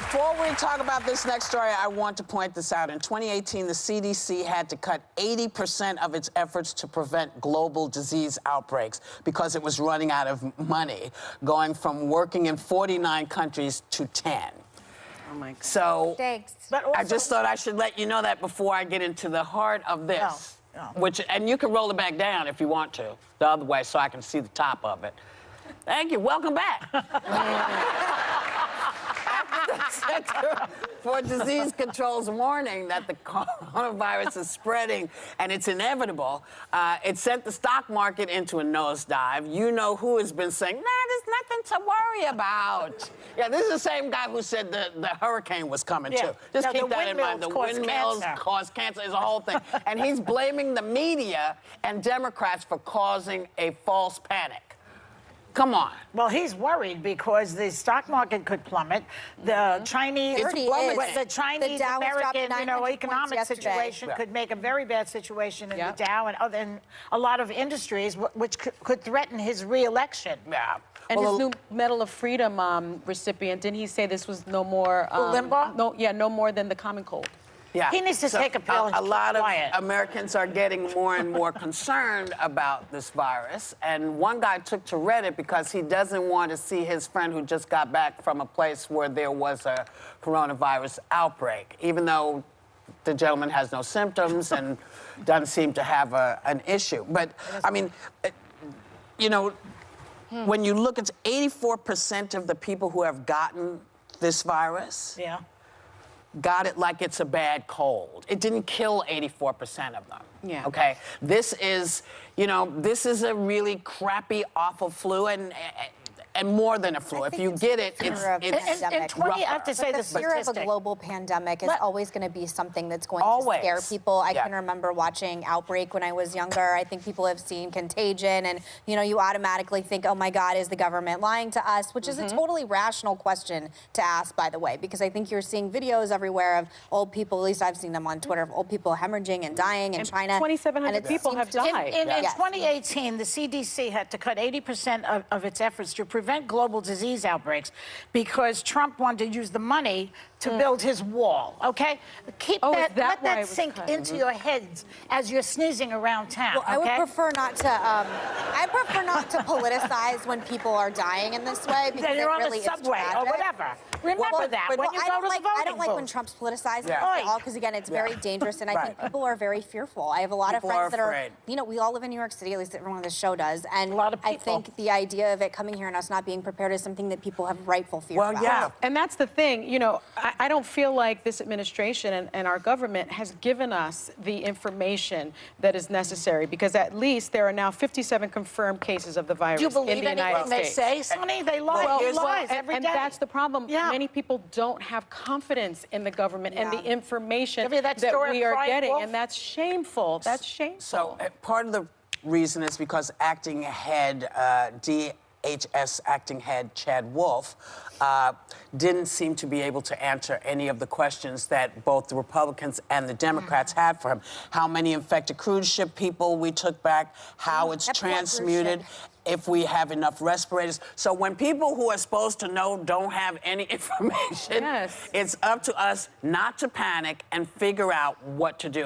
Before we talk about this next story, I want to point this out. In 2018, the CDC had to cut 80% of its efforts to prevent global disease outbreaks because it was running out of money, going from working in 49 countries to 10. Oh my God. So Thanks. But also, I just thought I should let you know that before I get into the heart of this. Which, and you can roll it back down if you want to, the other way, so I can see the top of it. Thank you. Welcome back. Center for Disease Control's warning that the coronavirus is spreading and it's inevitable, it sent the stock market into a nosedive. You know who has been saying, nah, there's nothing to worry about. Yeah, this is the same guy who said the hurricane was coming, too. Just keep that in mind. The windmills cause cancer is a whole thing. And he's blaming the media and Democrats for causing a false panic. Come on. Well, he's worried because the stock market could plummet. The Chinese, the Chinese American, economic situation could make a very bad situation in the Dow and a lot of industries, which could threaten his re-election. Yeah. And his new Medal of Freedom recipient, didn't he say this was no more? Limbaugh? No more than the common cold. Yeah. He needs to take a pill. A lot of Americans are getting more and more concerned about this virus. And one guy took to Reddit because he doesn't want to see his friend who just got back from a place where there was a coronavirus outbreak, even though the gentleman has no symptoms and doesn't seem to have an issue. But, I mean, when you look, it's 84% of the people who have gotten this virus got it like it's a bad cold. It didn't kill 84% of them. Yeah. Okay? This is, this is a really crappy, awful flu, and more than a flu. If you get it, it's I have to say the fear of a global pandemic is always going to be something that's going to scare people. I can remember watching Outbreak when I was younger. I think people have seen Contagion, and you automatically think, oh my God, is the government lying to us? Which is a totally rational question to ask, by the way, because I think you're seeing videos everywhere of old people, at least I've seen them on Twitter, of old people hemorrhaging and dying in China. 2,700 people have died. In 2018, the CDC had to cut 80% of its efforts to prevent global disease outbreaks because Trump wanted to use the money to build his wall, okay? Let that sink into your heads as you're sneezing around town, well, I would prefer not to, I prefer not to politicize when people are dying in this way because you're on really the subway or whatever. Remember that when you go to the voting I don't like when Trump's politicized at all because, again, it's very dangerous, and I think people are very fearful. I have a lot of friends that are, we all live in New York City, at least everyone on this show does, and I think the idea of it coming here and us not being prepared is something that people have rightful fear about. Well, yeah. And that's the thing, I don't feel like this administration and our government has given us the information that is necessary, because at least there are now 57 confirmed cases of the virus in the United States. Do you believe anything they say, Sonny? They lie. Lies every day. And that's the problem. Many people don't have confidence in the government and the information that we are getting, and that's shameful. That's shameful. So part of the reason is because acting head, DHS acting head Chad Wolf didn't seem to be able to answer any of the questions that both the Republicans and the Democrats had for him. How many infected cruise ship people we took back, how it's transmuted, if we have enough respirators. So when people who are supposed to know don't have any information, it's up to us not to panic and figure out what to do.